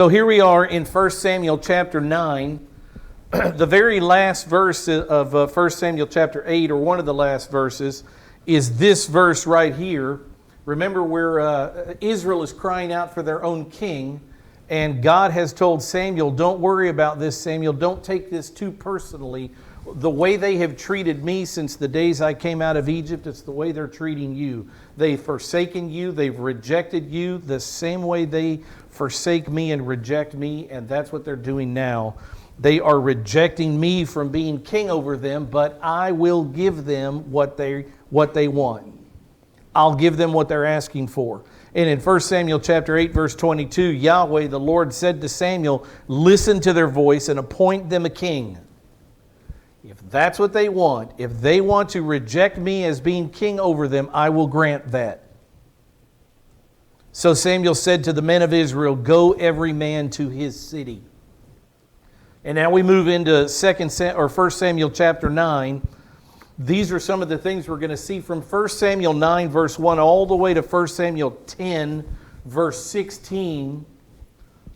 So here we are in 1 Samuel chapter 9, the very last verse of 1 Samuel chapter 8, or one of the last verses, is this verse right here. Remember where Israel is crying out for their own king, and God has told Samuel, don't worry about this, Samuel, don't take this too personally. The way they have treated me since the days I came out of Egypt, it's the way they're treating you. They've forsaken you, they've rejected you the same way they forsake me and reject me, and that's what they're doing now. They are rejecting me from being king over them, but I will give them what they want. I'll give them what they're asking for. And in 1 Samuel chapter 8, verse 22, Yahweh, the Lord, said to Samuel, listen to their voice and appoint them a king. If that's what they want, if they want to reject me as being king over them, I will grant that. So Samuel said to the men of Israel, go every man to his city. And now we move into 1 Samuel chapter 9. These are some of the things we're going to see from 1 Samuel 9 verse 1 all the way to 1 Samuel 10 verse 16.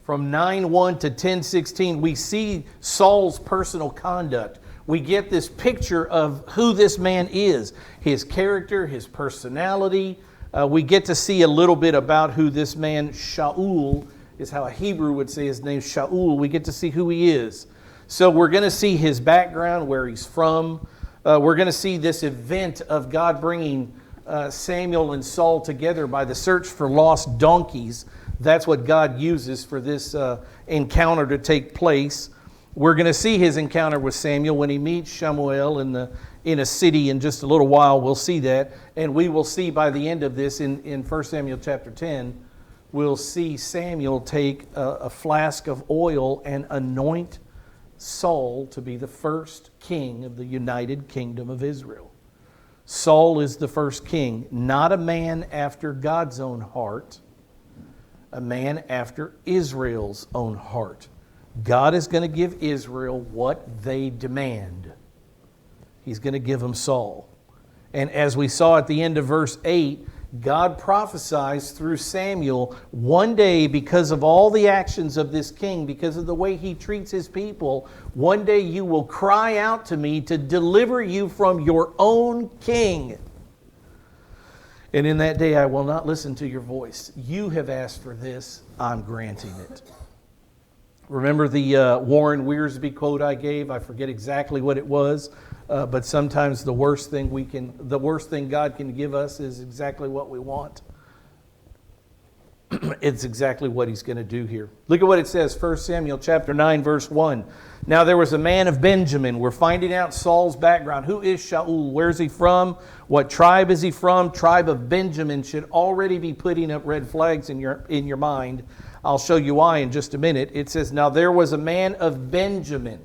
From 9:1 to 10:16, we see Saul's personal conduct. We get this picture of who this man is, his character, his personality. We get to see a little bit about who this man, Shaul, is how a Hebrew would say his name, Shaul. We get to see who he is. So we're going to see his background, where he's from. We're going to see this event of God bringing Samuel and Saul together by the search for lost donkeys. That's what God uses for this encounter to take place. We're going to see his encounter with Samuel when he meets Shemuel in a city in just a little while. We'll see that. And we will see by the end of this in 1 Samuel chapter 10, we'll see Samuel take a flask of oil and anoint Saul to be the first king of the united kingdom of Israel. Saul is the first king, not a man after God's own heart, a man after Israel's own heart. God is going to give Israel what they demand. He's going to give them Saul. And as we saw at the end of verse 8, God prophesies through Samuel, one day, because of all the actions of this king, because of the way he treats his people, one day you will cry out to me to deliver you from your own king. And in that day I will not listen to your voice. You have asked for this, I'm granting it. Remember the Warren Wiersbe quote I gave? I forget exactly what it was, but sometimes the worst thing God can give us is exactly what we want. It's exactly what he's going to do here. Look at what it says, 1 Samuel chapter 9, verse 1. Now there was a man of Benjamin. We're finding out Saul's background. Who is Shaul? Where's he from? What tribe is he from? Tribe of Benjamin should already be putting up red flags in your mind. I'll show you why in just a minute. It says, now there was a man of Benjamin.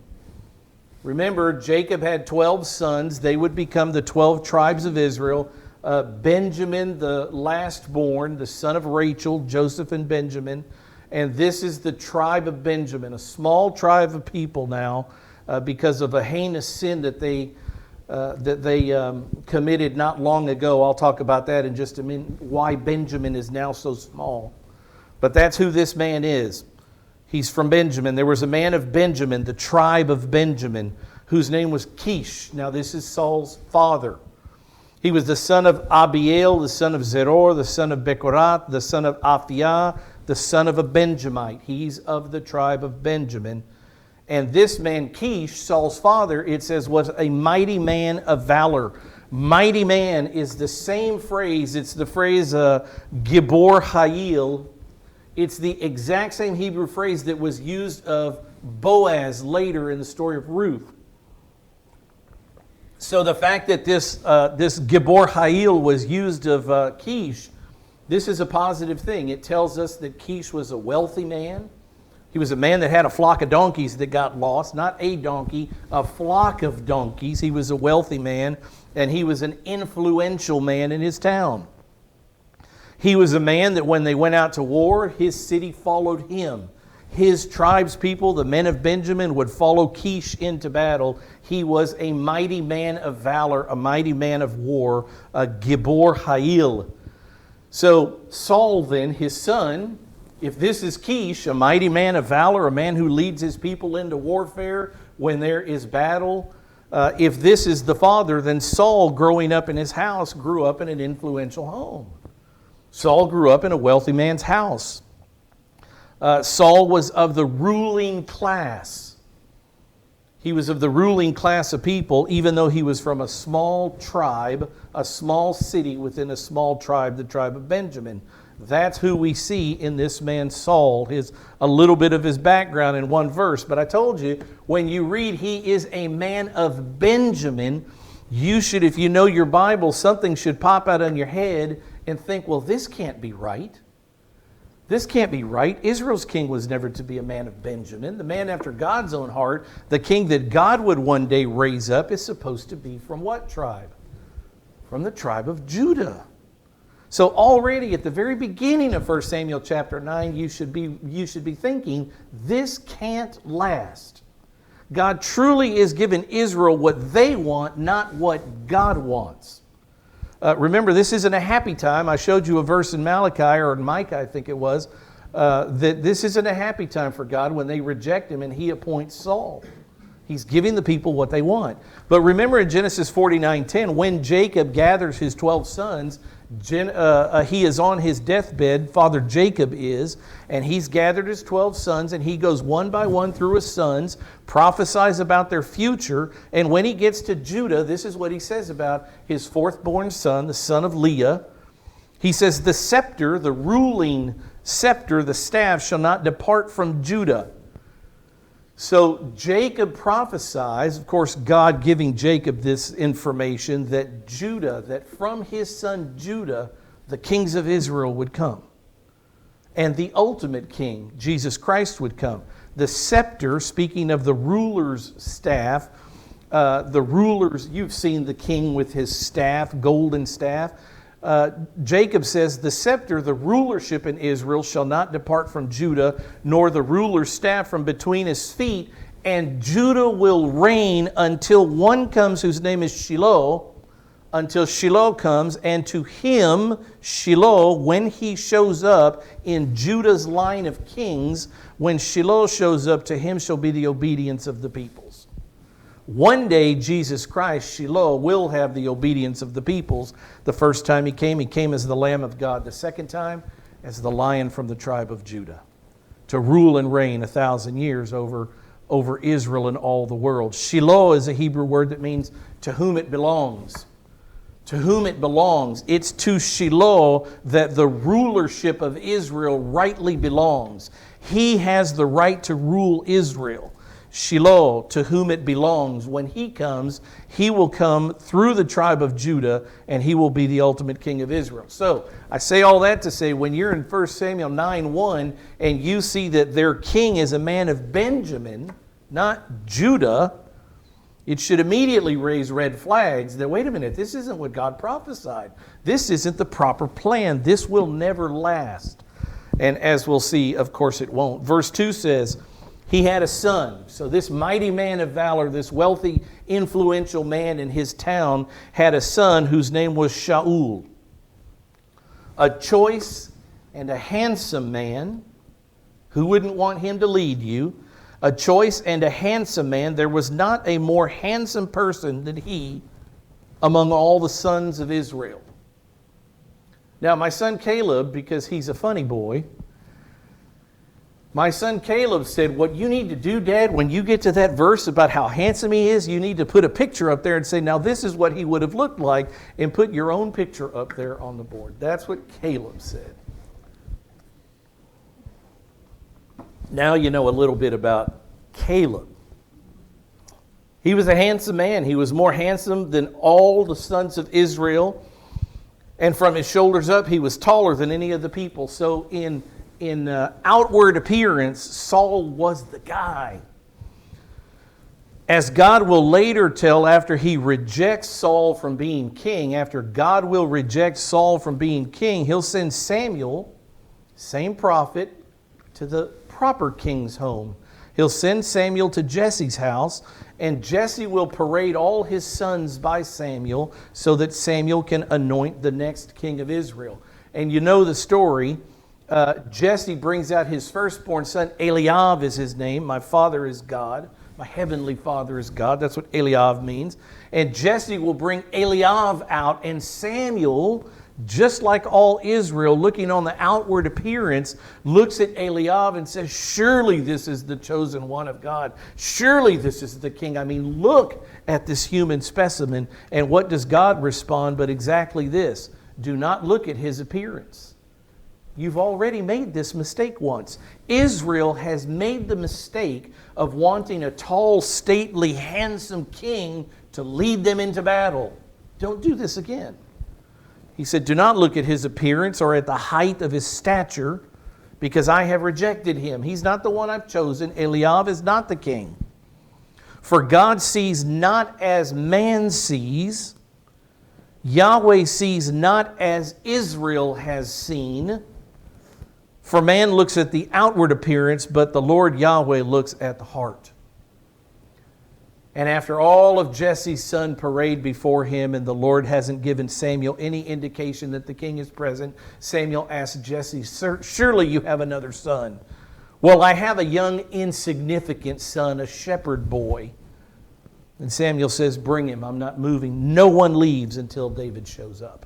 Remember, Jacob had 12 sons. They would become the 12 tribes of Israel. Benjamin, the last born, the son of Rachel, Joseph and Benjamin. And this is the tribe of Benjamin, a small tribe of people now because of a heinous sin that they committed not long ago. I'll talk about that in just a minute, why Benjamin is now so small. But that's who this man is. He's from Benjamin. There was a man of Benjamin, the tribe of Benjamin, whose name was Kish. Now this is Saul's father. He was the son of Abiel, the son of Zeror, the son of Bechorat, the son of Aphiah, the son of a Benjamite. He's of the tribe of Benjamin. And this man, Kish, Saul's father, it says, was a mighty man of valor. Mighty man is the same phrase. It's the phrase Gibor Hayil. It's the exact same Hebrew phrase that was used of Boaz later in the story of Ruth. So the fact that this Gibor Hayil was used of Kish, this is a positive thing. It tells us that Kish was a wealthy man. He was a man that had a flock of donkeys that got lost. Not a donkey, a flock of donkeys. He was a wealthy man, and he was an influential man in his town. He was a man that when they went out to war, his city followed him. His tribe's people, the men of Benjamin, would follow Kish into battle. He was a mighty man of valor, a mighty man of war, a Gibor Hayil. So Saul then, his son, If this is Kish, a mighty man of valor, a man who leads his people into warfare when there is battle, if this is the father, then Saul, growing up in his house, grew up in an influential home. Saul grew up in a wealthy man's house. Saul was of the ruling class. He was of the ruling class of people, even though he was from a small tribe, a small city within a small tribe, the tribe of Benjamin. That's who we see in this man Saul, a little bit of his background in one verse. But I told you, when you read he is a man of Benjamin, you should, if you know your Bible, something should pop out on your head and think, well, this can't be right. This can't be right. Israel's king was never to be a man of Benjamin. The man after God's own heart, the king that God would one day raise up, is supposed to be from what tribe? From the tribe of Judah. So already at the very beginning of 1 Samuel chapter 9, you should be thinking, this can't last. God truly is giving Israel what they want, not what God wants. Remember, this isn't a happy time. I showed you a verse in Malachi, or in Micah, I think it was, that this isn't a happy time for God when they reject Him and He appoints Saul. He's giving the people what they want. But remember in Genesis 49:10, when Jacob gathers his 12 sons, he is on his deathbed, Father Jacob is, and he's gathered his 12 sons, and he goes one by one through his sons, prophesies about their future, and when he gets to Judah, this is what he says about his fourth-born son, the son of Leah. He says, the scepter, the ruling scepter, the staff, shall not depart from Judah. So Jacob prophesies, of course, God giving Jacob this information, that Judah, that from his son Judah, the kings of Israel would come. And the ultimate king, Jesus Christ, would come. The scepter, speaking of the ruler's staff, you've seen the king with his staff, golden staff. Jacob says, the scepter, the rulership in Israel, shall not depart from Judah, nor the ruler's staff from between his feet, and Judah will reign until one comes whose name is Shiloh, until Shiloh comes, and to him, Shiloh, when he shows up in Judah's line of kings, when Shiloh shows up, to him shall be the obedience of the peoples. One day, Jesus Christ, Shiloh, will have the obedience of the peoples. The first time He came as the Lamb of God. The second time, as the Lion from the tribe of Judah, to rule and reign 1,000 years over Israel and all the world. Shiloh is a Hebrew word that means to whom it belongs. To whom it belongs. It's to Shiloh that the rulership of Israel rightly belongs. He has the right to rule Israel. Shiloh, to whom it belongs. When He comes, He will come through the tribe of Judah, and He will be the ultimate king of Israel. So, I say all that to say, when you're in 1 Samuel 9:1, and you see that their king is a man of Benjamin, not Judah, it should immediately raise red flags that, wait a minute, this isn't what God prophesied. This isn't the proper plan. This will never last. And as we'll see, of course it won't. Verse 2 says, he had a son. So this mighty man of valor, this wealthy, influential man in his town, had a son whose name was Shaul. A choice and a handsome man. Who wouldn't want him to lead you? A choice and a handsome man. There was not a more handsome person than he among all the sons of Israel. Now my son Caleb, because he's a funny boy, my son Caleb said, what you need to do, Dad, when you get to that verse about how handsome he is, you need to put a picture up there and say, now this is what he would have looked like, and put your own picture up there on the board. That's what Caleb said. Now you know a little bit about Caleb. He was a handsome man. He was more handsome than all the sons of Israel. And from his shoulders up, he was taller than any of the people. So in outward appearance, Saul was the guy. As God will later tell, after he rejects Saul from being king, after God will reject Saul from being king, He'll send Samuel, same prophet, to the proper king's home. He'll send Samuel to Jesse's house, and Jesse will parade all his sons by Samuel so that Samuel can anoint the next king of Israel. And you know the story. Jesse brings out his firstborn son. Eliab is his name. My father is God. My heavenly father is God. That's what Eliab means. And Jesse will bring Eliab out, and Samuel, just like all Israel, looking on the outward appearance, looks at Eliab and says, surely this is the chosen one of God. Surely this is the king. I mean, look at this human specimen. And what does God respond but exactly this? Do not look at his appearance. You've already made this mistake once. Israel has made the mistake of wanting a tall, stately, handsome king to lead them into battle. Don't do this again. He said, do not look at his appearance or at the height of his stature, because I have rejected him. He's not the one I've chosen. Eliab is not the king. For God sees not as man sees. Yahweh sees not as Israel has seen. For man looks at the outward appearance, but the Lord Yahweh looks at the heart. And after all of Jesse's son parade before him, and the Lord hasn't given Samuel any indication that the king is present, Samuel asks Jesse, surely you have another son. Well, I have a young, insignificant son, a shepherd boy. And Samuel says, bring him, I'm not moving. No one leaves until David shows up.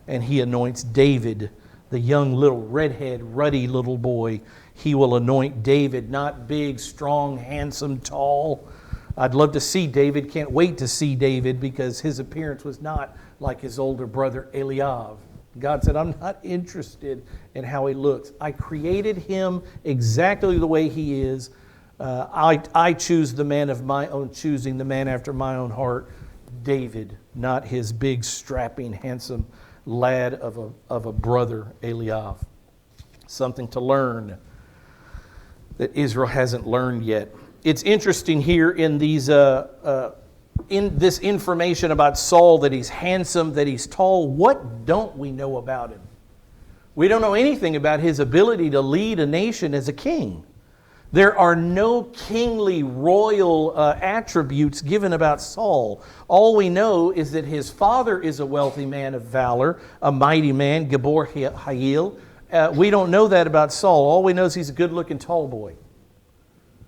And he anoints David, the young little redhead, ruddy little boy. He will anoint David, not big, strong, handsome, tall. I'd love to see David. Can't wait to see David, because his appearance was not like his older brother Eliab. God said, I'm not interested in how he looks. I created him exactly the way he is. I choose the man of my own choosing, the man after my own heart, David, not his big, strapping, handsome lad of a brother, Eliab. Something to learn that Israel hasn't learned yet. It's interesting here in these in this information about Saul, that he's handsome, that he's tall. What don't we know about him? We don't know anything about his ability to lead a nation as a king. There are no kingly, royal attributes given about Saul. All we know is that his father is a wealthy man of valor, a mighty man, Gibor Hayil. We don't know that about Saul. All we know is he's a good-looking tall boy.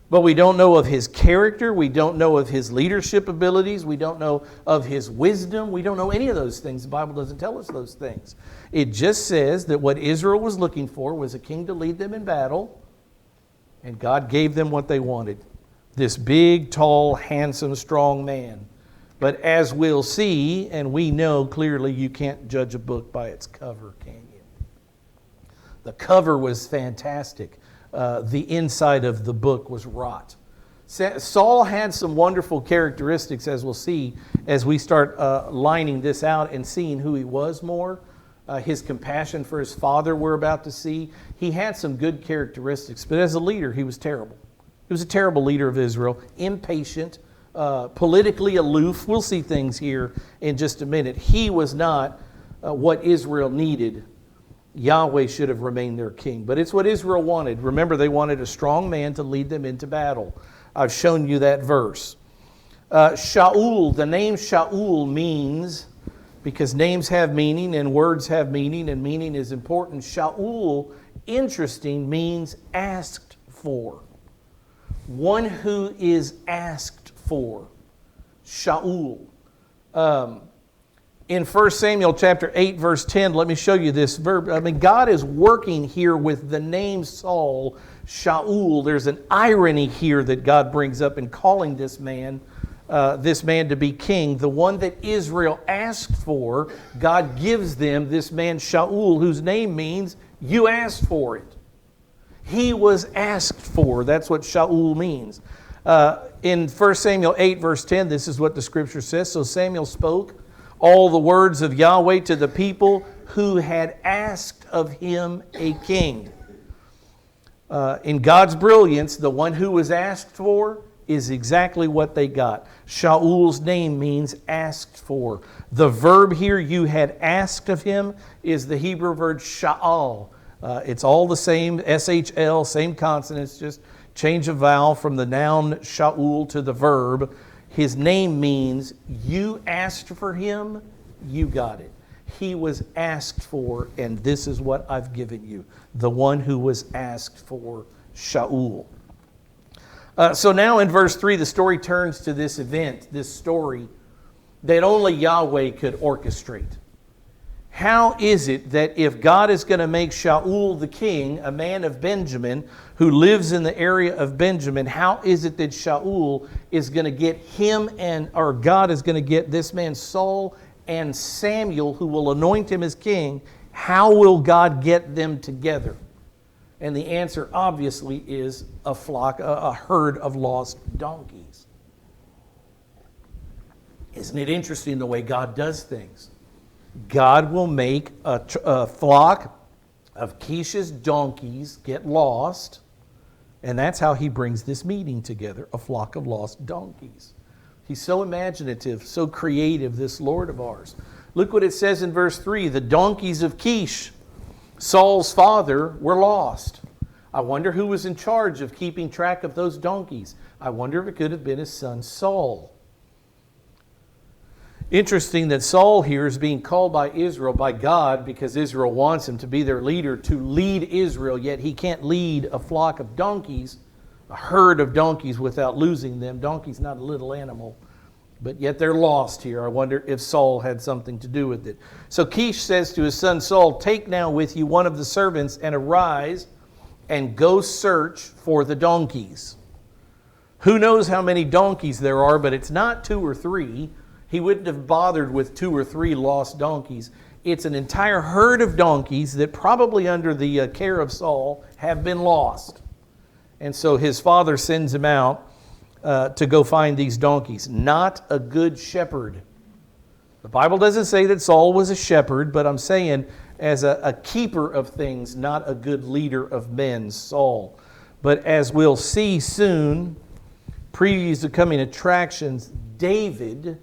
But we don't know of his character. We don't know of his leadership abilities. We don't know of his wisdom. We don't know any of those things. The Bible doesn't tell us those things. It just says that what Israel was looking for was a king to lead them in battle, and God gave them what they wanted. This big, tall, handsome, strong man. But as we'll see, and we know clearly, you can't judge a book by its cover, can you? The cover was fantastic. The inside of the book was rot. Saul had some wonderful characteristics, as we'll see, as we start lining this out and seeing who he was more. His compassion for his father we're about to see. He had some good characteristics, but as a leader, he was terrible. He was a terrible leader of Israel, impatient, politically aloof. We'll see things here in just a minute. He was not what Israel needed. Yahweh should have remained their king, but it's what Israel wanted. Remember, they wanted a strong man to lead them into battle. I've shown you that verse. Shaul, the name Shaul means, because names have meaning and words have meaning, and meaning is important. Shaul, interesting, means asked for. One who is asked for. Shaul. In 1 Samuel chapter 8, verse 10, let me show you this verb. I mean, God is working here with the name Saul, Shaul. There's an irony here that God brings up in calling this man to be king. The one that Israel asked for, God gives them this man Shaul, whose name means you asked for it. He was asked for. That's what Shaul means. In 1 Samuel 8, verse 10, this is what the scripture says. So Samuel spoke all the words of Yahweh to the people who had asked of him a king. In God's brilliance, the one who was asked for is exactly what they got. Shaul's name means asked for. The verb here, you had asked of him, is the Hebrew verb sha'al. It's all the same, S-H-L, same consonants, just change a vowel from the noun Shaul to the verb. His name means you asked for him, you got it. He was asked for, and this is what I've given you. The one who was asked for, Shaul. So now in verse 3, the story turns to this event, this story that only Yahweh could orchestrate. How is it that if God is going to make Shaul the king, a man of Benjamin who lives in the area of Benjamin, how is it that Shaul is going to get him or God is going to get this man Saul and Samuel who will anoint him as king? How will God get them together? And the answer obviously is a herd of lost donkeys. Isn't it interesting the way God does things? God will make a flock of Kish's donkeys get lost, and that's how he brings this meeting together, a flock of lost donkeys. He's so imaginative, so creative, this Lord of ours. Look what it says in verse 3. The donkeys of Kish, Saul's father, were lost. I wonder who was in charge of keeping track of those donkeys. I wonder if it could have been his son Saul. Interesting that Saul here is being called by Israel, by God, because Israel wants him to be their leader, to lead Israel, yet he can't lead a flock of donkeys, a herd of donkeys, without losing them. Donkey's not a little animal, but yet they're lost here. I wonder if Saul had something to do with it. So Kish says to his son Saul, "Take now with you one of the servants and arise and go search for the donkeys." Who knows how many donkeys there are, but it's not 2 or 3. He wouldn't have bothered with 2 or 3 lost donkeys. It's an entire herd of donkeys that probably under the care of Saul have been lost. And so his father sends him out to go find these donkeys. Not a good shepherd. The Bible doesn't say that Saul was a shepherd, but I'm saying as a keeper of things, not a good leader of men, Saul. But as we'll see soon, previews of coming attractions, David,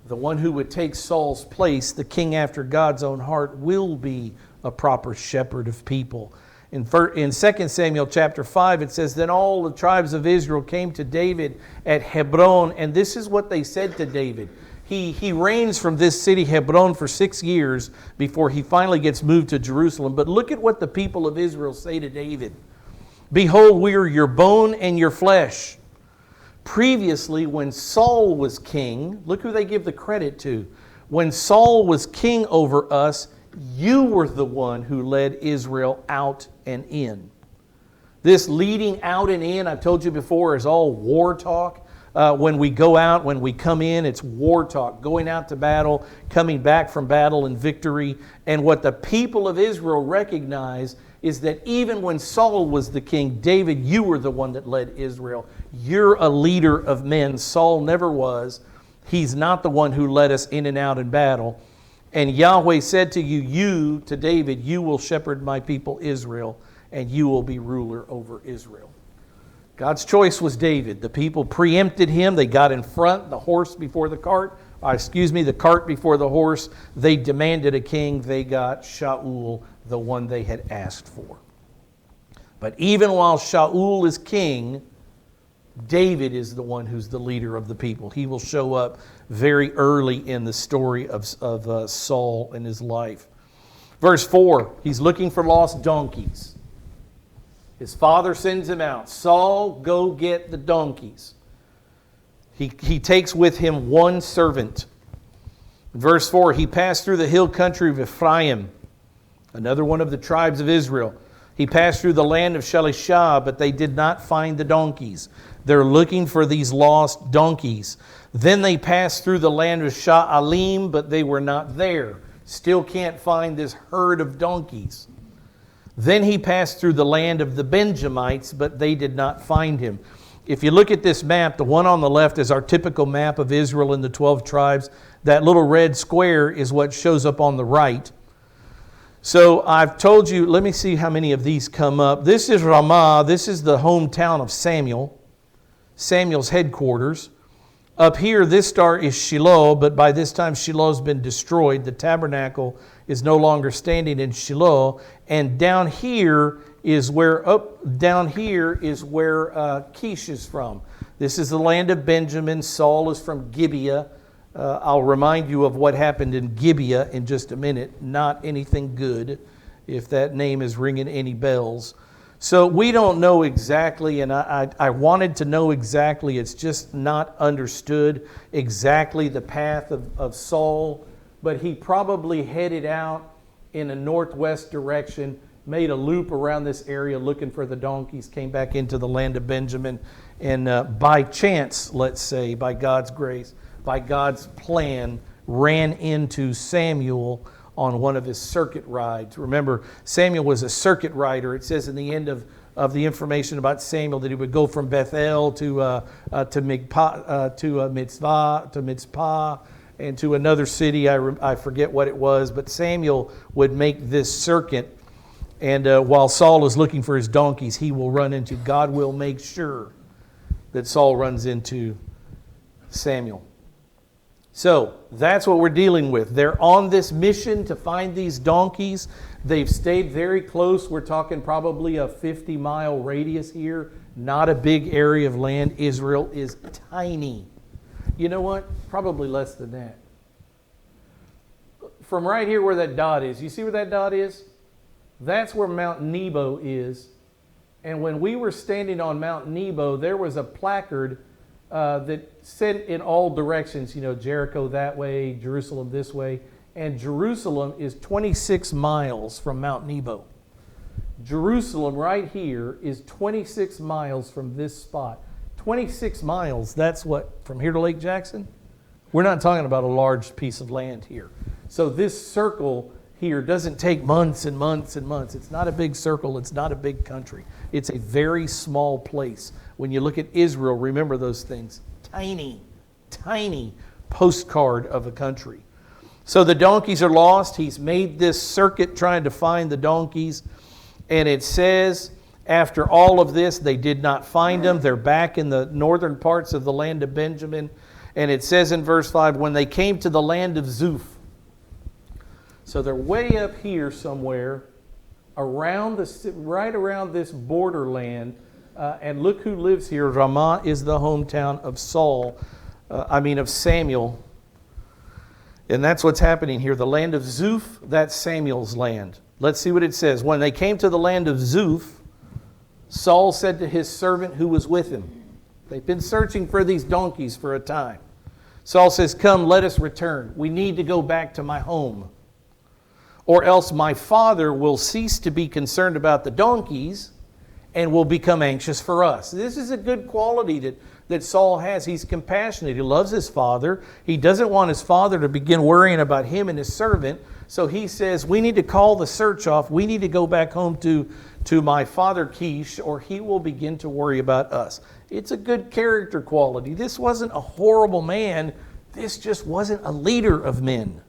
the one who would take Saul's place, the king after God's own heart, will be a proper shepherd of people. In 2 Samuel chapter 5, it says, "Then all the tribes of Israel came to David at Hebron, and this is what they said to David." He reigns from this city, Hebron, for 6 years before he finally gets moved to Jerusalem. But look at what the people of Israel say to David. "Behold, we are your bone and your flesh." Previously, when Saul was king, look who they give the credit to. When Saul was king over us, you were the one who led Israel out and in. This leading out and in, I've told you before, is all war talk. When we go out, when we come in, it's war talk. Going out to battle, coming back from battle and victory. And what the people of Israel recognize is that even when Saul was the king, David, you were the one that led Israel. You're a leader of men. Saul never was. He's not the one who led us in and out in battle. And Yahweh said to you, to David, "You will shepherd my people Israel, and you will be ruler over Israel." God's choice was David. The people preempted him. They got in front, the horse before the cart. The cart before the horse. They demanded a king. They got Shaul, the one they had asked for. But even while Shaul is king, David is the one who's the leader of the people. He will show up very early in the story of Saul and his life. Verse 4, he's looking for lost donkeys. His father sends him out. "Saul, go get the donkeys." He takes with him one servant. Verse 4, he passed through the hill country of Ephraim, another one of the tribes of Israel. He passed through the land of Shalishah, but they did not find the donkeys. They're looking for these lost donkeys. Then they passed through the land of Sha'alim, but they were not there. Still can't find this herd of donkeys. Then he passed through the land of the Benjamites, but they did not find him. If you look at this map, the one on the left is our typical map of Israel and the 12 tribes. That little red square is what shows up on the right. So I've told you, let me see how many of these come up. This is Ramah. This is the hometown of Samuel's headquarters. Up here, this star is Shiloh, but by this time Shiloh's been destroyed. The tabernacle is no longer standing in Shiloh. And down here is where Kish is from. This is the land of Benjamin. Saul is from Gibeah. I'll remind you of what happened in Gibeah in just a minute. Not anything good, if that name is ringing any bells. So we don't know exactly, and I wanted to know exactly. It's just not understood exactly the path of Saul, but he probably headed out in a northwest direction, made a loop around this area looking for the donkeys, came back into the land of Benjamin, and by chance, let's say, by God's grace, by God's plan, ran into Samuel on one of his circuit rides. Remember, Samuel was a circuit rider. It says in the end of the information about Samuel that he would go from Bethel to Mitzvah, and to another city. I forget what it was, but Samuel would make this circuit. And while Saul is looking for his donkeys, he will run into, God will make sure that Saul runs into Samuel. So that's what we're dealing with. They're on this mission to find these donkeys. They've stayed very close. We're talking probably a 50-mile radius here. Not a big area of land. Israel is tiny. You know what? Probably less than that. From right here where that dot is, you see where that dot is? That's where Mount Nebo is. And when we were standing on Mount Nebo, there was a placard that said in all directions, Jericho that way, Jerusalem this way. And Jerusalem is 26 miles from Mount Nebo. Jerusalem right here is 26 miles from this spot. 26 miles, that's what, from here to Lake Jackson? We're not talking about a large piece of land here. So this circle here doesn't take months and months and months. It's not a big circle. It's not a big country. It's a very small place. When you look at Israel, remember those things. Tiny, tiny postcard of a country. So the donkeys are lost. He's made this circuit trying to find the donkeys. And it says, after all of this, they did not find them. They're back in the northern parts of the land of Benjamin. And it says in verse 5, when they came to the land of Zuph. So they're way up here somewhere, right around this borderland. And look who lives here. Ramah is the hometown of of Samuel. And that's what's happening here. The land of Zuph, that's Samuel's land. Let's see what it says. When they came to the land of Zuph, Saul said to his servant who was with him. They've been searching for these donkeys for a time. Saul says, come, let us return. We need to go back to my home. Or else my father will cease to be concerned about the donkeys and will become anxious for us. This is a good quality that Saul has. He's compassionate. He loves his father. He doesn't want his father to begin worrying about him and his servant. So he says, we need to call the search off. We need to go back home to my father Kish, or he will begin to worry about us. It's a good character quality. This wasn't a horrible man. This just wasn't a leader of men.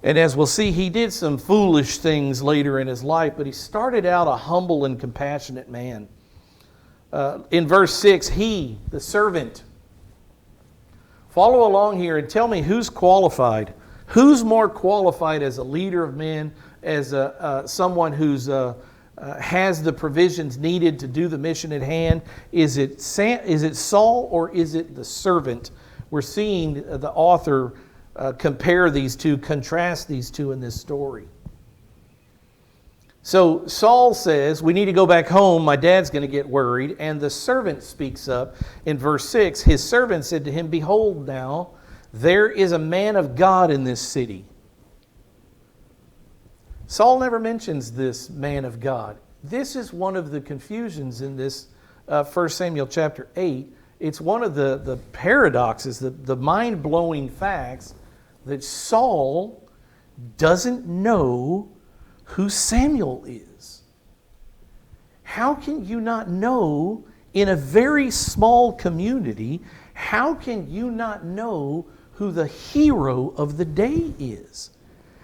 And as we'll see, he did some foolish things later in his life, but he started out a humble and compassionate man. In verse 6, he, the servant, follow along here and tell me who's qualified. Who's more qualified as a leader of men, as someone who's has the provisions needed to do the mission at hand? Is it Saul or is it the servant? We're seeing the author compare these two, contrast these two in this story. So Saul says, we need to go back home. My dad's going to get worried. And the servant speaks up in verse 6. His servant said to him, behold now, there is a man of God in this city. Saul never mentions this man of God. This is one of the confusions in this 1 Samuel chapter 8. It's one of the paradoxes, the mind-blowing facts that Saul doesn't know who Samuel is. How can you not know in a very small community, how can you not know who the hero of the day is?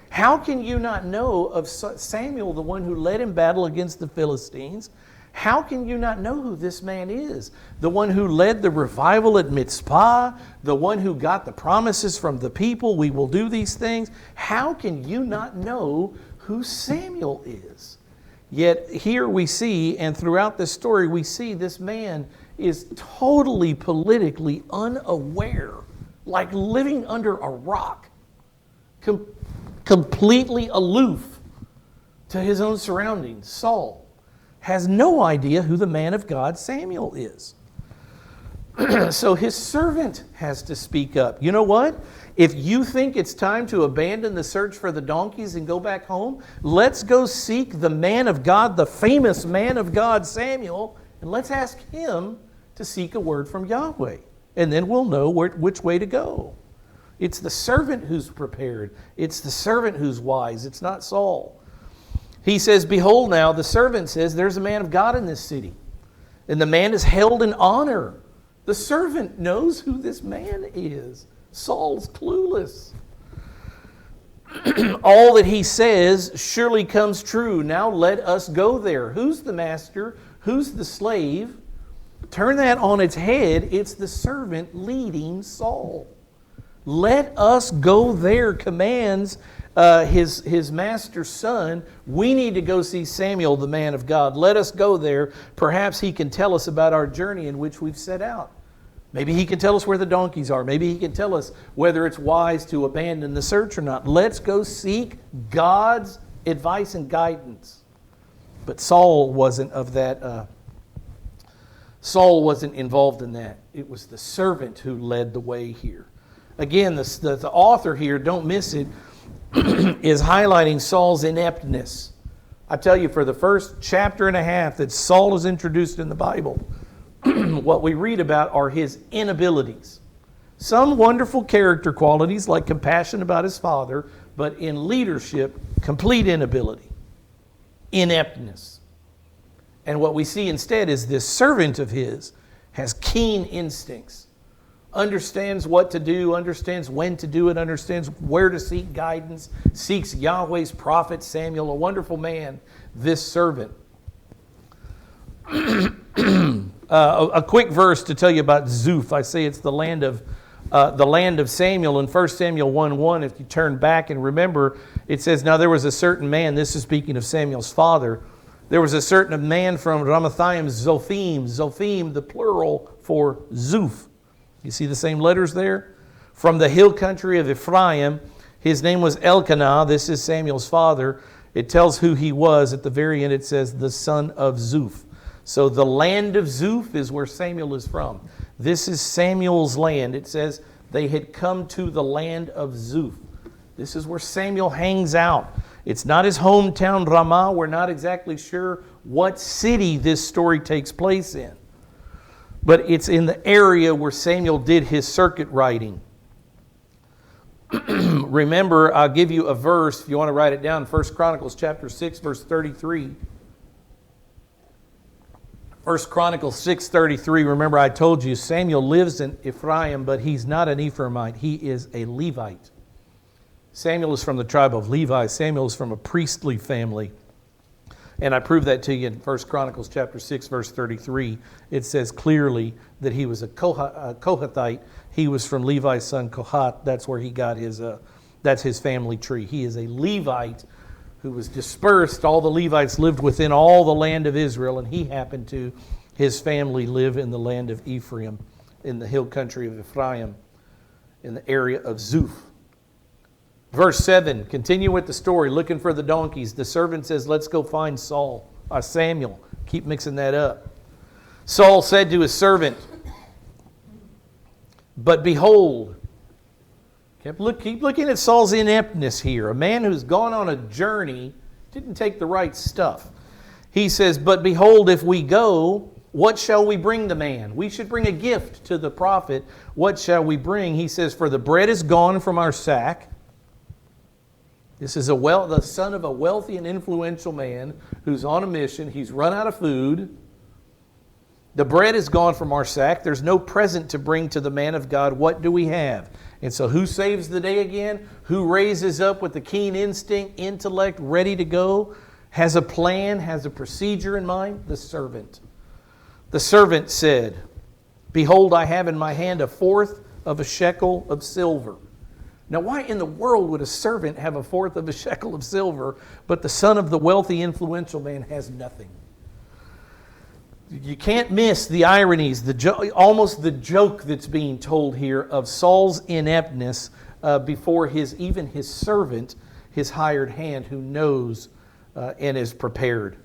How can you not know of Samuel, the one who led in battle against the Philistines? How can you not know who this man is? The one who led the revival at Mitzvah, the one who got the promises from the people, we will do these things. How can you not know who Samuel is? Yet here we see, and throughout this story, we see this man is totally politically unaware like living under a rock, completely aloof to his own surroundings. Saul has no idea who the man of God Samuel is. So his servant has to speak up. You know what? If you think it's time to abandon the search for the donkeys and go back home, let's go seek the man of God, the famous man of God Samuel, and let's ask him to seek a word from Yahweh. And then we'll know which way to go. It's the servant who's prepared. It's the servant who's wise. It's not Saul. He says, behold now, the servant says, there's a man of God in this city. And the man is held in honor. The servant knows who this man is. Saul's clueless. All that he says surely comes true. Now let us go there. Who's the master? Who's the slave? Turn that on its head. It's the servant leading Saul. Let us go there, commands his master's son. We need to go see Samuel, the man of God. Let us go there. Perhaps he can tell us about our journey in which we've set out. Maybe he can tell us where the donkeys are. Maybe he can tell us whether it's wise to abandon the search or not. Let's go seek God's advice and guidance. But Saul wasn't of that. Saul wasn't involved in that. It was the servant who led the way here. Again, the author here, don't miss it, is highlighting Saul's ineptness. I tell you, for the first chapter and a half that Saul is introduced in the Bible, what we read about are his inabilities. Some wonderful character qualities like compassion about his father, but in leadership, complete inability, ineptness. And what we see instead is this servant of his has keen instincts, understands what to do, understands when to do it, understands where to seek guidance, seeks Yahweh's prophet Samuel, a wonderful man, this servant. A quick verse to tell you about Zuph. I say it's the land of Samuel. In 1 Samuel 1:1, if you turn back and remember, it says, now there was a certain man, this is speaking of Samuel's father, there was a certain man from Ramathaim, Zophim. Zophim, the plural for Zuph. You see the same letters there? From the hill country of Ephraim. His name was Elkanah. This is Samuel's father. It tells who he was. At the very end it says the son of Zuph. So the land of Zuph is where Samuel is from. This is Samuel's land. It says they had come to the land of Zuph. This is where Samuel hangs out. It's not his hometown Ramah. We're not exactly sure what city this story takes place in. But it's in the area where Samuel did his circuit riding. Remember, I'll give you a verse if you want to write it down. 1 Chronicles chapter 6, verse 33. 1 Chronicles 6:33, remember I told you Samuel lives in Ephraim, but he's not an Ephraimite. He is a Levite. Samuel is from the tribe of Levi. Samuel is from a priestly family. And I proved that to you in 1 Chronicles chapter 6, verse 33. It says clearly that he was a Kohathite. He was from Levi's son Kohath. That's where he got that's his family tree. He is a Levite who was dispersed. All the Levites lived within all the land of Israel, and he happened to, his family, live in the land of Ephraim, in the hill country of Ephraim, in the area of Zuph. Verse 7, continue with the story, looking for the donkeys. The servant says, let's go find Samuel. Keep mixing that up. Saul said to his servant, but behold, keep looking at Saul's ineptness here. A man who's gone on a journey, didn't take the right stuff. He says, but behold, if we go, what shall we bring the man? We should bring a gift to the prophet. What shall we bring? He says, for the bread is gone from our sack. This is the son of a wealthy and influential man who's on a mission. He's run out of food. The bread is gone from our sack. There's no present to bring to the man of God. What do we have? And so who saves the day again? Who raises up with the keen instinct, intellect, ready to go, has a plan, has a procedure in mind? The servant. The servant said, behold, I have in my hand 1/4 of a shekel of silver. Now, why in the world would a servant have 1/4 of a shekel of silver, but the son of the wealthy, influential man has nothing? You can't miss the ironies, almost the joke that's being told here of Saul's ineptness before even his servant, his hired hand, who knows and is prepared.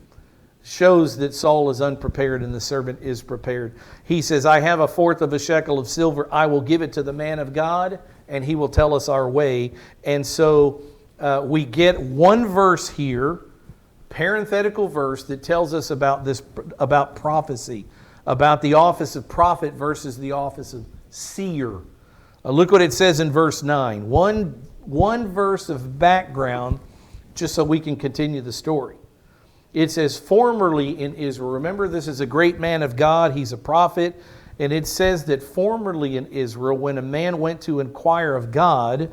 Shows that Saul is unprepared and the servant is prepared. He says, I have a fourth of a shekel of silver. I will give it to the man of God, and he will tell us our way. And so we get one verse here, parenthetical verse, that tells us about prophecy, about the office of prophet versus the office of seer. Look what it says in verse 9. One verse of background, just so we can continue the story. It says, formerly in Israel. Remember, this is a great man of God. He's a prophet. And it says that formerly in Israel, when a man went to inquire of God,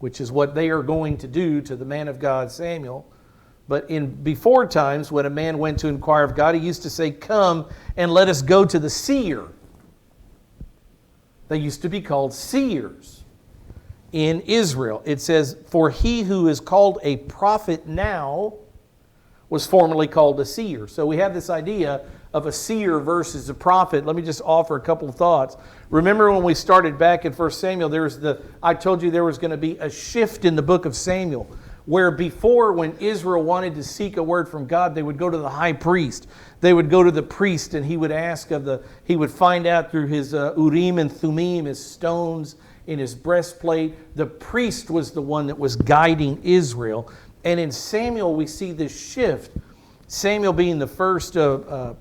which is what they are going to do to the man of God, Samuel. But before times, when a man went to inquire of God, he used to say, come and let us go to the seer. They used to be called seers in Israel. It says, for he who is called a prophet now was formerly called a seer. So we have this idea of a seer versus a prophet. Let me just offer a couple of thoughts. Remember when we started back in 1 Samuel, I told you there was going to be a shift in the book of Samuel, where before, when Israel wanted to seek a word from God, they would go to the high priest. They would go to the priest, and he would he would find out through his Urim and Thummim, his stones in his breastplate. The priest was the one that was guiding Israel. And in Samuel, we see this shift. Samuel being the first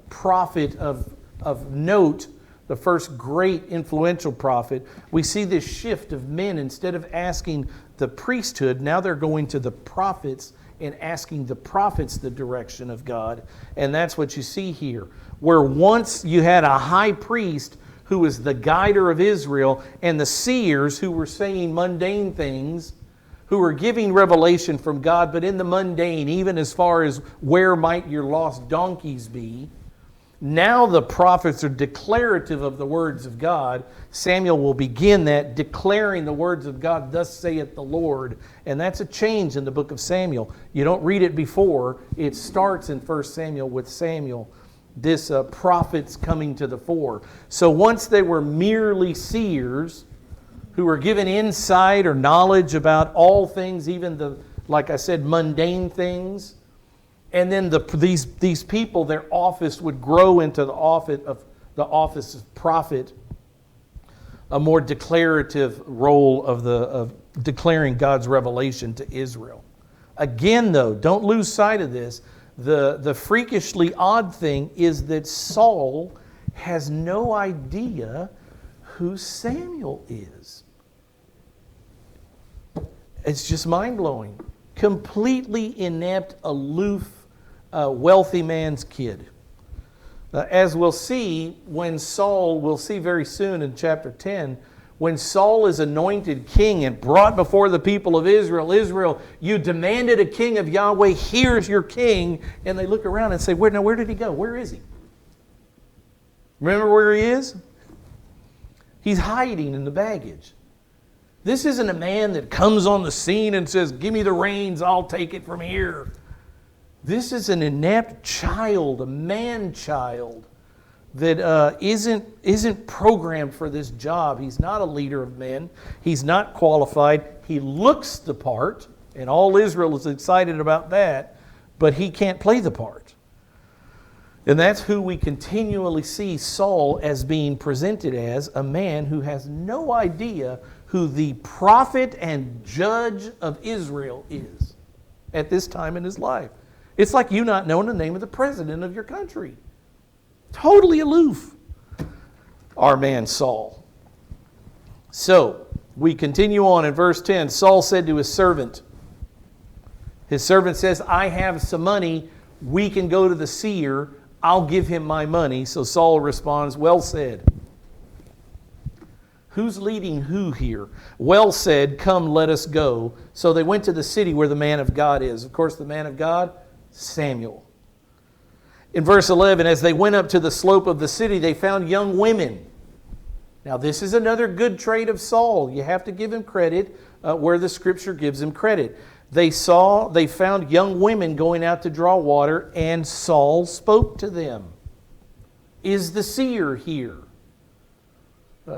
prophet of note, the first great influential prophet, we see this shift of men. Instead of asking the priesthood, now they're going to the prophets and asking the prophets the direction of God. And that's what you see here. Where once you had a high priest who was the guider of Israel, and the seers who were saying mundane things, who were giving revelation from God, but in the mundane, even as far as where might your lost donkeys be. Now the prophets are declarative of the words of God. Samuel will begin that, declaring the words of God, thus saith the Lord. And that's a change in the book of Samuel. You don't read it before. It starts in 1 Samuel with Samuel, this prophets coming to the fore. So once they were merely seers, who were given insight or knowledge about all things, even like I said, mundane things. And then these people, their office would grow into the office of prophet, a more declarative role of declaring God's revelation to Israel. Again, though, don't lose sight of this. The freakishly odd thing is that Saul has no idea who Samuel is. It's just mind-blowing. Completely inept, aloof, wealthy man's kid. As we'll see, we'll see very soon in chapter 10, when Saul is anointed king and brought before the people of Israel, you demanded a king of Yahweh, here's your king. And they look around and say, where did he go? Where is he? Remember where he is? He's hiding in the baggage. This isn't a man that comes on the scene and says, give me the reins, I'll take it from here. This is an inept child, a man-child that isn't programmed for this job. He's not a leader of men. He's not qualified. He looks the part, and all Israel is excited about that, but he can't play the part. And that's who we continually see Saul as being presented as, a man who has no idea who the prophet and judge of Israel is at this time in his life. It's like you not knowing the name of the president of your country. Totally aloof. Our man Saul. So, we continue on in verse 10. Saul said to his servant says, I have some money. We can go to the seer. I'll give him my money. So Saul responds, well said. Who's leading who here? Well said, come, let us go. So they went to the city where the man of God is. Of course, the man of God, Samuel. In verse 11, as they went up to the slope of the city, they found young women. Now, this is another good trait of Saul. You have to give him credit where the Scripture gives him credit. They found young women going out to draw water, and Saul spoke to them. Is the seer here?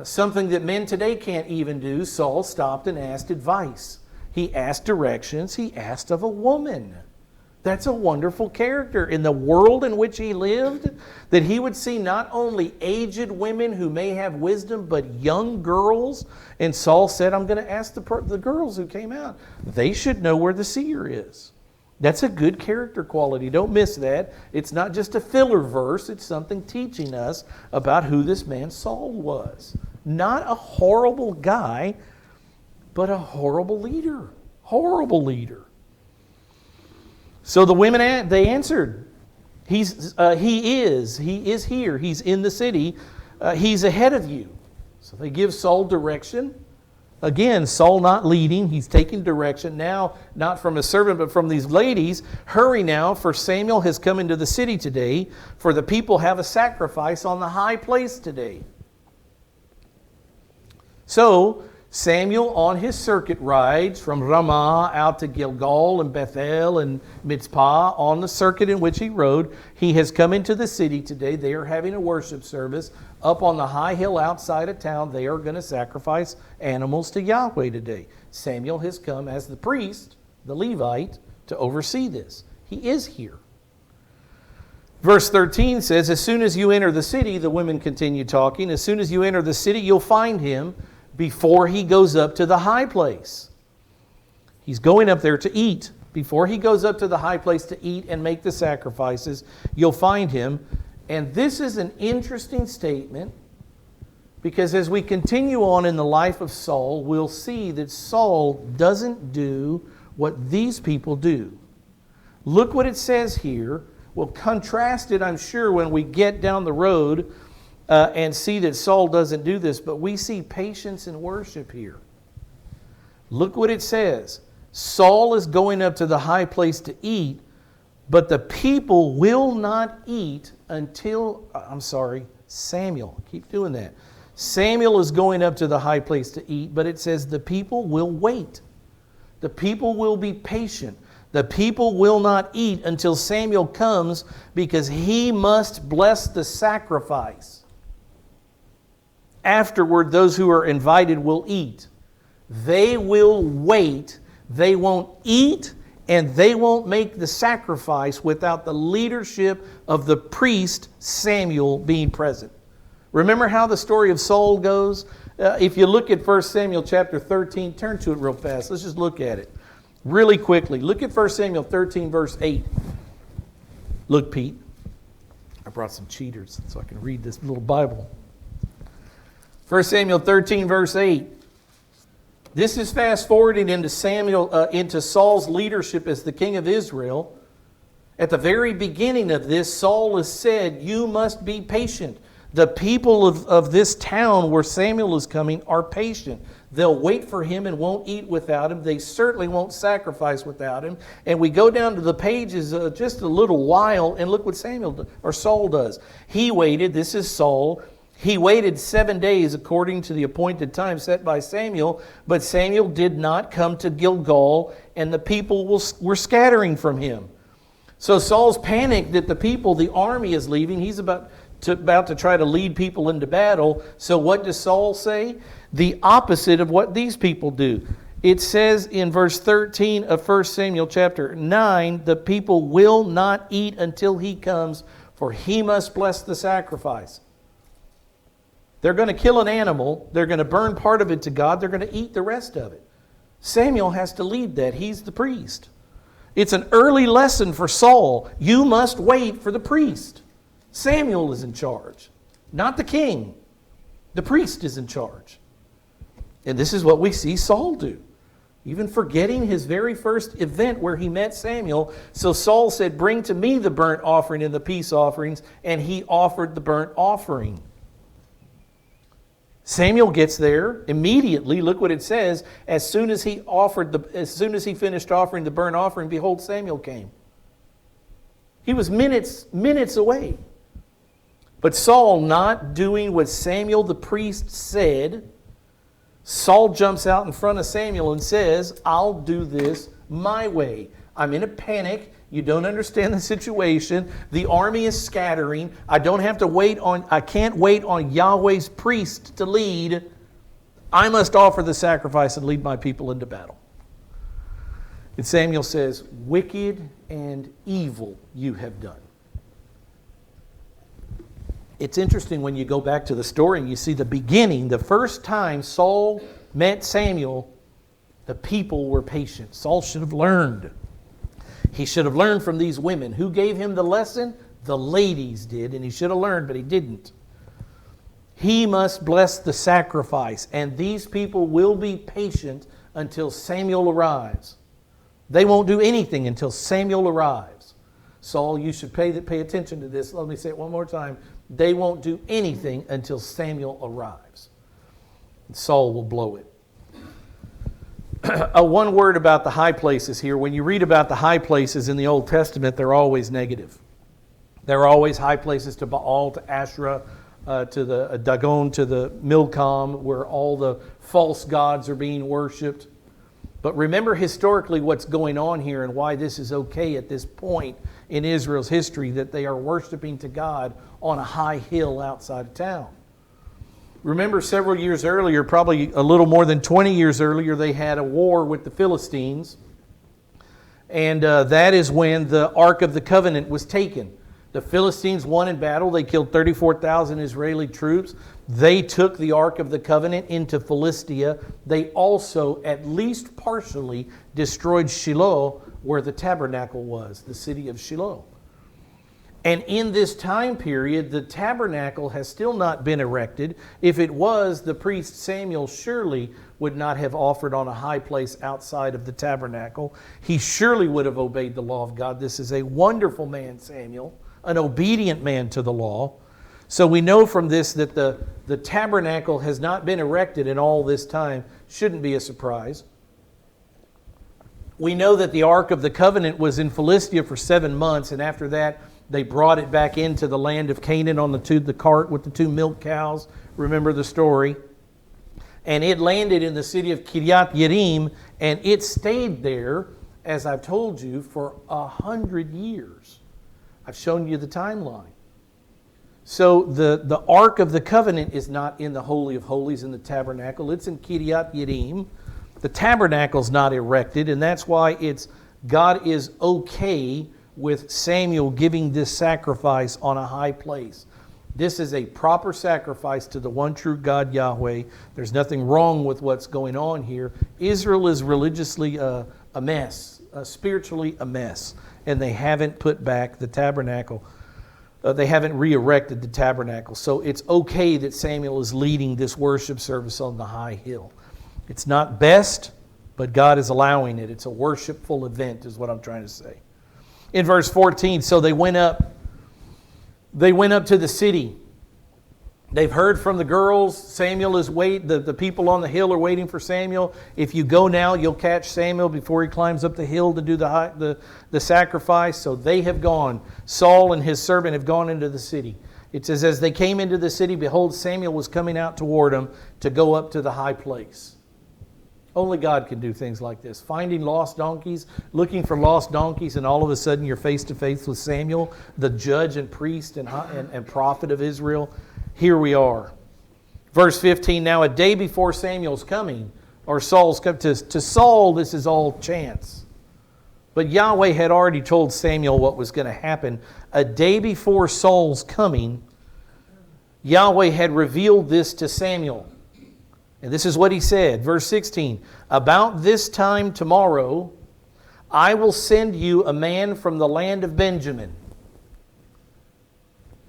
Something that men today can't even do. Saul stopped and asked advice. He asked directions. He asked of a woman. That's a wonderful character. In the world in which he lived, that he would see not only aged women who may have wisdom, but young girls. And Saul said, I'm going to ask the girls who came out. They should know where the seer is. That's a good character quality. Don't miss that. It's not just a filler verse. It's something teaching us about who this man Saul was. Not a horrible guy, but a horrible leader. Horrible leader. So the women, they answered, he is here, he's in the city, he's ahead of you. So they give Saul direction. Again, Saul not leading, he's taking direction now, not from a servant, but from these ladies. Hurry now, for Samuel has come into the city today, for the people have a sacrifice on the high place today. So Samuel on his circuit rides from Ramah out to Gilgal and Bethel and Mitzpah. On the circuit in which he rode, he has come into the city today. They are having a worship service up on the high hill outside of town. They are going to sacrifice animals to Yahweh today. Samuel has come as the priest, the Levite, to oversee this. He is here. Verse 13 says, as soon as you enter the city, the women continue talking, as soon as you enter the city, you'll find him before he goes up to the high place. He's going up there to eat. Before he goes up to the high place to eat and make the sacrifices, you'll find him. And this is an interesting statement, because as we continue on in the life of Saul, we'll see that Saul doesn't do what these people do. Look what it says here. We'll contrast it, I'm sure, when we get down the road and see that Saul doesn't do this, but we see patience in worship here. Look what it says. Saul is going up to the high place to eat, but the people will not eat until, Samuel. Keep doing that. Samuel is going up to the high place to eat, but it says the people will wait. The people will be patient. The people will not eat until Samuel comes, because he must bless the sacrifice. Afterward, those who are invited will eat. They will wait. They won't eat, and they won't make the sacrifice without the leadership of the priest Samuel being present. Remember how the story of Saul goes? If you look at 1 Samuel chapter 13, turn to it real fast. Let's just look at it really quickly. Look at 1 Samuel 13, verse 8. Look, Pete. I brought some cheaters so I can read this little Bible. 1 Samuel 13, verse 8. This is fast forwarding into Saul's leadership as the king of Israel. At the very beginning of this, Saul has said, you must be patient. The people of this town where Samuel is coming are patient. They'll wait for him and won't eat without him. They certainly won't sacrifice without him. And we go down to the pages just a little while, and look what Saul does. He waited. This is Saul. He waited 7 days according to the appointed time set by Samuel, but Samuel did not come to Gilgal, and the people were scattering from him. So Saul's panicked that the army is leaving. He's about to try to lead people into battle. So what does Saul say? The opposite of what these people do. It says in verse 13 of 1 Samuel chapter 9, the people will not eat until he comes, for he must bless the sacrifice. They're going to kill an animal. They're going to burn part of it to God. They're going to eat the rest of it. Samuel has to lead that. He's the priest. It's an early lesson for Saul. You must wait for the priest. Samuel is in charge, not the king. The priest is in charge. And this is what we see Saul do. Even forgetting his very first event where he met Samuel. So Saul said, bring to me the burnt offering and the peace offerings. And he offered the burnt offering. Samuel gets there immediately. Look what it says. As soon as he finished offering the burnt offering, behold, Samuel came. He was minutes away. But Saul, not doing what Samuel the priest said, Saul jumps out in front of Samuel and says, I'll do this my way. I'm in a panic. You don't understand the situation. The army is scattering. I can't wait on Yahweh's priest to lead. I must offer the sacrifice and lead my people into battle. And Samuel says, wicked and evil you have done. It's interesting when you go back to the story and you see the beginning. The first time Saul met Samuel, the people were patient. Saul should have learned. He should have learned from these women. Who gave him the lesson? The ladies did, and he should have learned, but he didn't. He must bless the sacrifice, and these people will be patient until Samuel arrives. They won't do anything until Samuel arrives. Saul, you should pay attention to this. Let me say it one more time. They won't do anything until Samuel arrives. And Saul will blow it. One word about the high places here. When you read about the high places in the Old Testament, they're always negative. There are always high places to Baal, to Asherah, to the Dagon, to the Milcom, where all the false gods are being worshipped. But remember historically what's going on here and why this is okay at this point in Israel's history, that they are worshiping to God on a high hill outside of town. Remember several years earlier, probably a little more than 20 years earlier, they had a war with the Philistines. And that is when the Ark of the Covenant was taken. The Philistines won in battle. They killed 34,000 Israeli troops. They took the Ark of the Covenant into Philistia. They also, at least partially, destroyed Shiloh, where the tabernacle was, the city of Shiloh. And in this time period, the tabernacle has still not been erected. If it was, the priest Samuel surely would not have offered on a high place outside of the tabernacle. He surely would have obeyed the law of God. This is a wonderful man, Samuel, an obedient man to the law. So we know from this that the tabernacle has not been erected in all this time. Shouldn't be a surprise. We know that the Ark of the Covenant was in Philistia for 7 months, and after that, they brought it back into the land of Canaan on the cart with the 2 milk cows. Remember the story. And it landed in the city of Kiryat Yearim, and it stayed there, as I've told you, for 100 years. I've shown you the timeline. So the Ark of the Covenant is not in the Holy of Holies in the tabernacle. It's in Kiryat Yearim. The tabernacle's not erected, and that's why God is okay with Samuel giving this sacrifice on a high place. This is a proper sacrifice to the one true God, Yahweh. There's nothing wrong with what's going on here. Israel is religiously a mess, spiritually a mess, and they haven't put back the tabernacle. They haven't re-erected the tabernacle. So it's okay that Samuel is leading this worship service on the high hill. It's not best, but God is allowing it. It's a worshipful event is what I'm trying to say. In verse 14, so they went up to the city. They've heard from the girls. Samuel is the people on the hill are waiting for Samuel. If you go now, you'll catch Samuel before he climbs up the hill to do the sacrifice. So they have gone. Saul and his servant have gone into the city. It says, as they came into the city, behold, Samuel was coming out toward them to go up to the high place. Only God can do things like this. Finding lost donkeys, looking for lost donkeys, and all of a sudden you're face to face with Samuel, the judge and priest and prophet of Israel. Here we are. Verse 15, now a day before Samuel's coming, or Saul's coming, to Saul this is all chance. But Yahweh had already told Samuel what was going to happen. A day before Saul's coming, Yahweh had revealed this to Samuel. And this is what he said, verse 16, about this time tomorrow, I will send you a man from the land of Benjamin.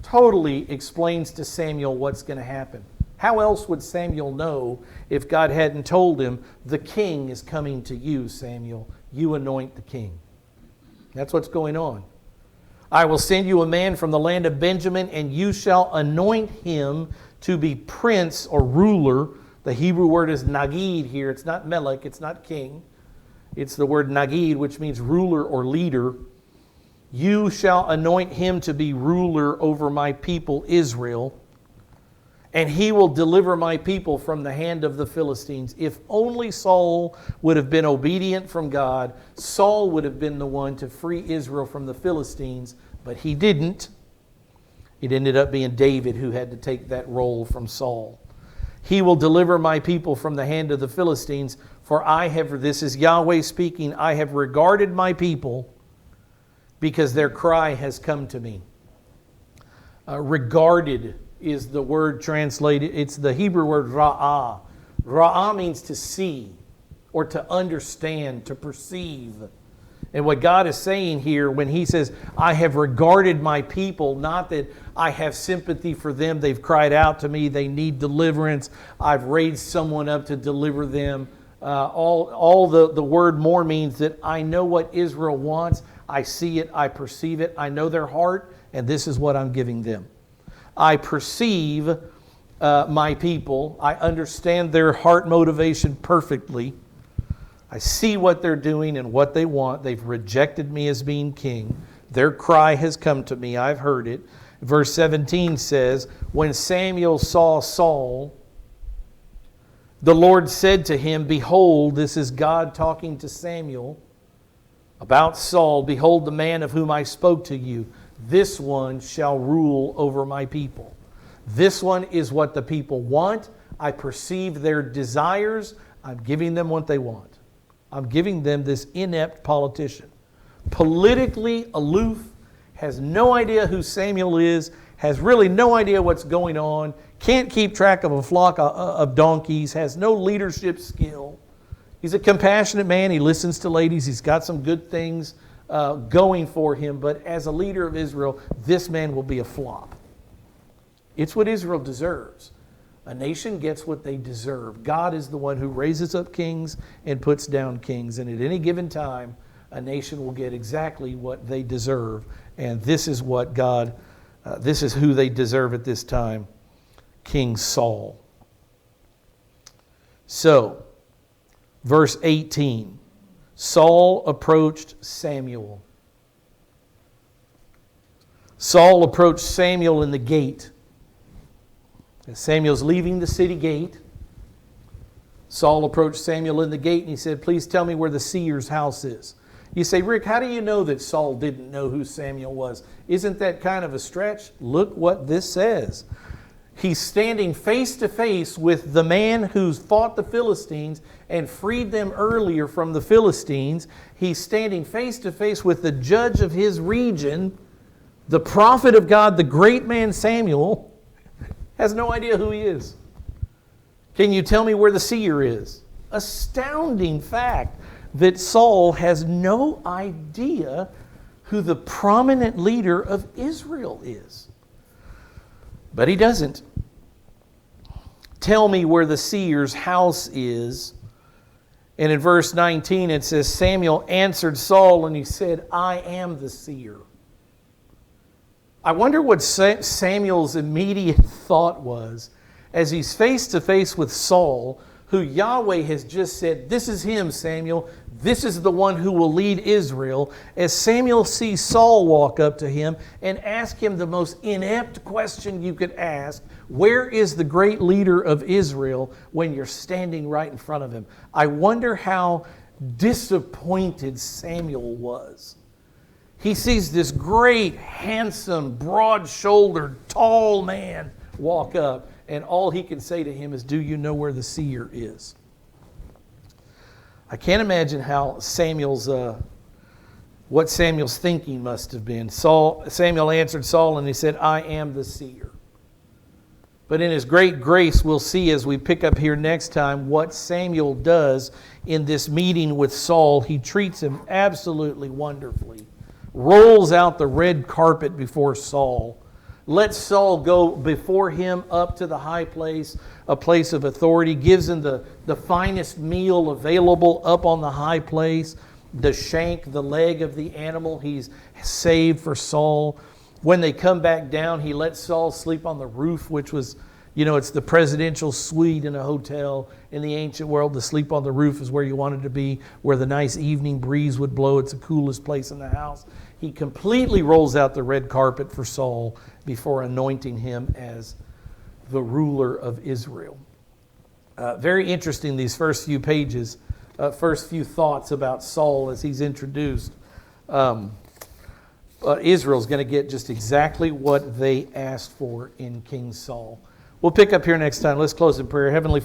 Totally explains to Samuel what's going to happen. How else would Samuel know if God hadn't told him, the king is coming to you, Samuel. You anoint the king. That's what's going on. I will send you a man from the land of Benjamin, and you shall anoint him to be prince or ruler. The Hebrew word is Nagid here. It's not Melech, it's not king. It's the word Nagid, which means ruler or leader. You shall anoint him to be ruler over my people Israel. and he will deliver my people from the hand of the Philistines. If only Saul would have been obedient from God, Saul would have been the one to free Israel from the Philistines, but he didn't. It ended up being David who had to take that role from Saul. He will deliver my people from the hand of the Philistines, for I have, this is Yahweh speaking, I have regarded my people because their cry has come to me. Regarded is the word translated, it's the Hebrew word ra'ah. Ra'ah means to see or to understand, to perceive. And what God is saying here when he says, I have regarded my people, not that I have sympathy for them, they've cried out to me, they need deliverance, I've raised someone up to deliver them. All the word more means that I know what Israel wants, I see it, I perceive it, I know their heart, and this is what I'm giving them. I perceive my people. I understand their heart motivation perfectly. I see what they're doing and what they want. They've rejected me as being king. Their cry has come to me. I've heard it. Verse 17 says, when Samuel saw Saul, the Lord said to him, behold, this is God talking to Samuel about Saul. Behold, the man of whom I spoke to you. This one shall rule over my people. This one is what the people want. I perceive their desires. I'm giving them what they want. I'm giving them this inept politician. Politically aloof, has no idea who Samuel is, has really no idea what's going on, can't keep track of a flock of donkeys, has no leadership skill. He's a compassionate man. He listens to ladies. He's got some good things going for him, but as a leader of Israel, this man will be a flop. It's what Israel deserves. A nation gets what they deserve. God is the one who raises up kings and puts down kings, and at any given time, a nation will get exactly what they deserve, and this is what God, this is who they deserve at this time, King Saul. So, verse 18. Saul approached Samuel. Saul approached Samuel in the gate. As Samuel's leaving the city gate, Saul approached Samuel in the gate and he said, please tell me where the seer's house is. You say, Rick, how do you know that Saul didn't know who Samuel was? Isn't that kind of a stretch? Look what this says. He's standing face to face with the man who's fought the Philistines and freed them earlier from the Philistines. He's standing face to face with the judge of his region, the prophet of God, the great man Samuel, has no idea who he is. Can you tell me where the seer is? Astounding fact that Saul has no idea who the prominent leader of Israel is. But he doesn't. Tell me where the seer's house is. And in verse 19 it says, Samuel answered Saul and he said, I am the seer. I wonder what Samuel's immediate thought was as he's face to face with Saul, who Yahweh has just said, this is him, Samuel. This is the one who will lead Israel. As Samuel sees Saul walk up to him and ask him the most inept question you could ask, where is the great leader of Israel, when you're standing right in front of him? I wonder how disappointed Samuel was. He sees this great, handsome, broad-shouldered, tall man walk up, and all he can say to him is, do you know where the seer is? I can't imagine how what Samuel's thinking must have been. Samuel answered Saul and he said, I am the seer. But in his great grace, we'll see as we pick up here next time what Samuel does in this meeting with Saul. He treats him absolutely wonderfully. Rolls out the red carpet before Saul. Lets Saul go before him up to the high place, a place of authority. Gives him the finest meal available up on the high place. The shank, the leg of the animal he's saved for Saul. When they come back down, he lets Saul sleep on the roof, which was, it's the presidential suite in a hotel in the ancient world. To sleep on the roof is where you wanted to be, where the nice evening breeze would blow. It's the coolest place in the house. He completely rolls out the red carpet for Saul before anointing him as the ruler of Israel. Very interesting, these first few pages, first few thoughts about Saul as he's introduced. Israel's going to get just exactly what they asked for in King Saul. We'll pick up here next time. Let's close in prayer. Heavenly